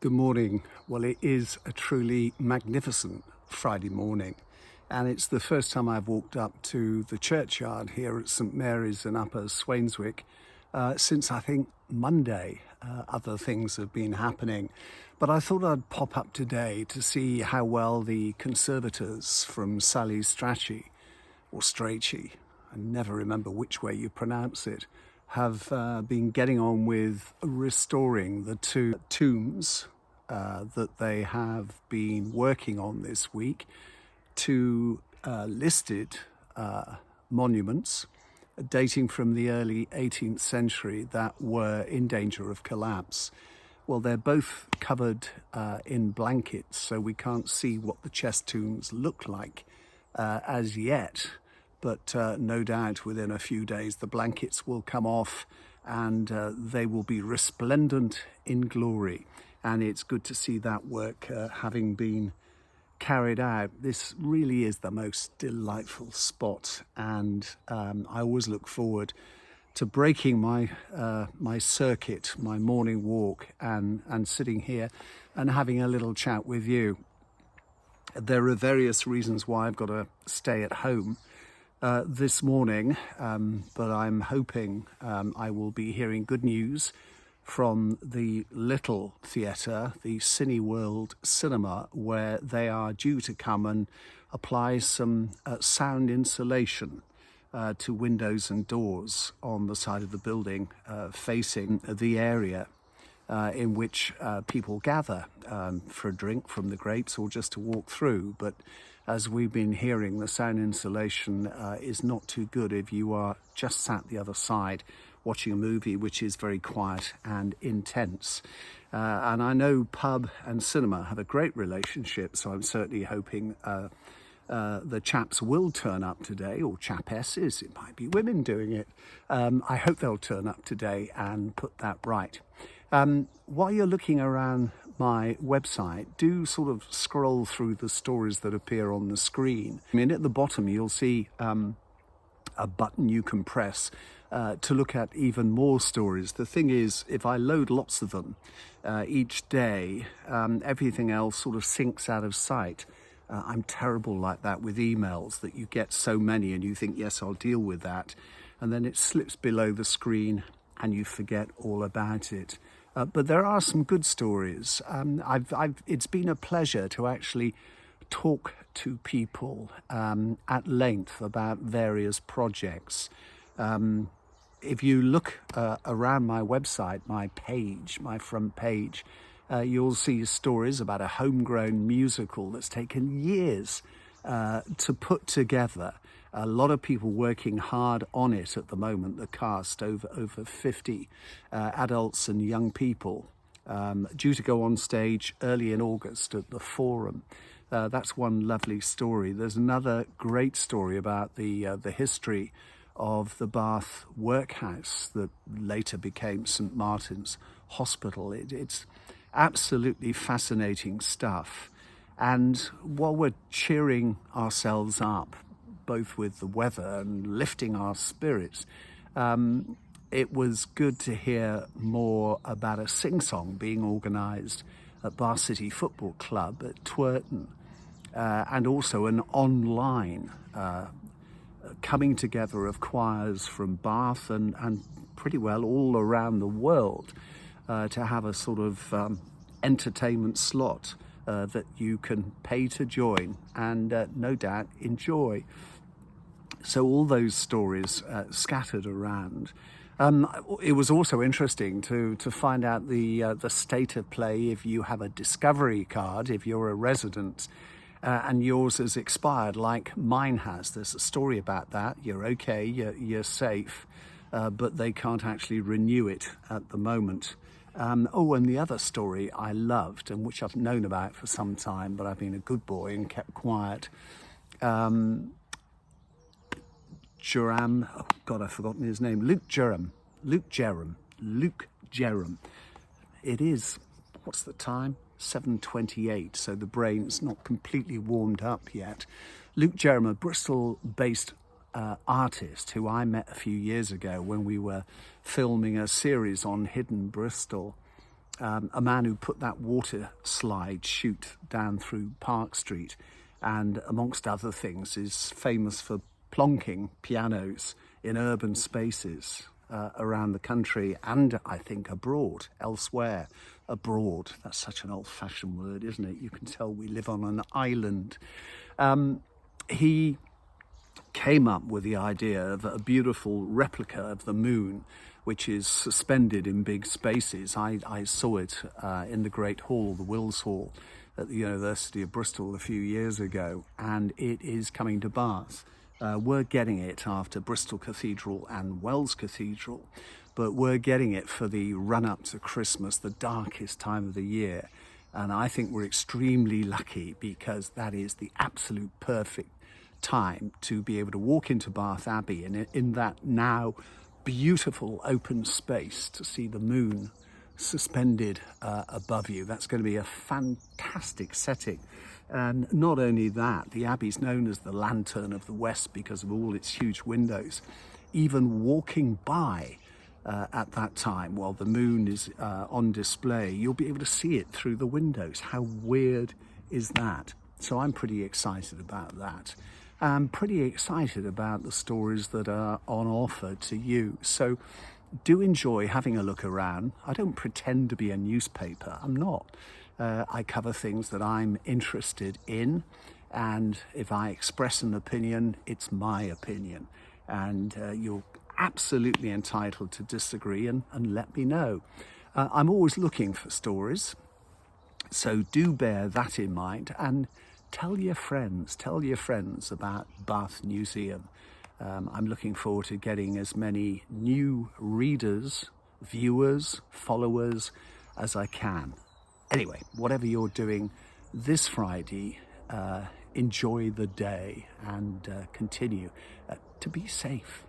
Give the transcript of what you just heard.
Good morning. Well, it is a truly magnificent Friday morning, and it's the first time I've walked up to the churchyard here at St Mary's in Upper Swainswick since I think Monday. Other things have been happening, but I thought I'd pop up today to see how well the conservators from Sally Strachey, or Strachey, I never remember which way you pronounce it, have been getting on with restoring the two tombs that they have been working on this week, two listed monuments dating from the early 18th century that were in danger of collapse. Well, they're both covered in blankets, so we can't see what the chest tombs look like as yet. But no doubt within a few days the blankets will come off and they will be resplendent in glory. And it's good to see that work having been carried out. This really is the most delightful spot, and I always look forward to breaking my circuit, my morning walk, and sitting here and having a little chat with you. There are various reasons why I've got to stay at home this morning, but I'm hoping I will be hearing good news from the Little Theatre, the Cineworld Cinema, where they are due to come and apply some sound insulation to windows and doors on the side of the building facing the area in which people gather for a drink from the grapes or just to walk through. But as we've been hearing, the sound insulation is not too good if you are just sat the other side watching a movie which is very quiet and intense. And I know pub and cinema have a great relationship, so I'm certainly hoping the chaps will turn up today, or chapesses, it might be women doing it. I hope they'll turn up today and put that right. While you're looking around my website, do sort of scroll through the stories that appear on the screen. I mean, at the bottom you'll see a button you can press to look at even more stories. The thing is, if I load lots of them each day, everything else sort of sinks out of sight. I'm terrible like that with emails, that you get so many and you think, yes, I'll deal with that, and then it slips below the screen and you forget all about it. But there are some good stories. It's been a pleasure to actually talk to people at length about various projects. If you look around my website, my page, my front page, you'll see stories about a homegrown musical that's taken years to put together. A lot of people working hard on it at the moment, the cast, over 50 adults and young people, due to go on stage early in August at the Forum. That's one lovely story. There's another great story about the history of the Bath workhouse that later became St Martin's Hospital. It's absolutely fascinating stuff. And while we're cheering ourselves up, both with the weather and lifting our spirits, it was good to hear more about a sing-song being organised at Bath City Football Club at Twerton, and also an online coming together of choirs from Bath and pretty well all around the world to have a sort of entertainment slot that you can pay to join and no doubt enjoy. So all those stories scattered around. It was also interesting to find out the state of play if you have a Discovery card, if you're a resident, and yours has expired like mine has. There's a story about that. You're okay, you're safe, but they can't actually renew it at the moment. And the other story I loved, and which I've known about for some time, but I've been a good boy and kept quiet. I've forgotten his name. Luke Jerram. It is, what's the time? 7:28, so the brain's not completely warmed up yet. Luke Jerram, a Bristol-based artist who I met a few years ago when we were filming a series on hidden Bristol. a man who put that water slide chute down through Park Street, and amongst other things is famous for plonking pianos in urban spaces around the country and I think abroad, elsewhere. Abroad, that's such an old-fashioned word, isn't it? You can tell we live on an island. He came up with the idea of a beautiful replica of the moon, which is suspended in big spaces. I saw it in the Great Hall, the Wills Hall, at the University of Bristol a few years ago, and it is coming to Bath. We're getting it after Bristol Cathedral and Wells Cathedral, but we're getting it for the run-up to Christmas, the darkest time of the year. And I think we're extremely lucky because that is the absolute perfect time to be able to walk into Bath Abbey and in that now beautiful open space to see the moon suspended above you. That's going to be a fantastic setting. And not only that, the Abbey's known as the Lantern of the West because of all its huge windows. Even walking by at that time while the moon is on display, you'll be able to see it through the windows. How weird is that? So I'm pretty excited about that. I'm pretty excited about the stories that are on offer to you. So do enjoy having a look around. I don't pretend to be a newspaper. I'm not. I cover things that I'm interested in, and if I express an opinion, it's my opinion. And you're absolutely entitled to disagree and let me know. I'm always looking for stories, so do bear that in mind and tell your friends about Bath Museum. I'm looking forward to getting as many new readers, viewers, followers as I can. Anyway, whatever you're doing this Friday, enjoy the day and continue to be safe.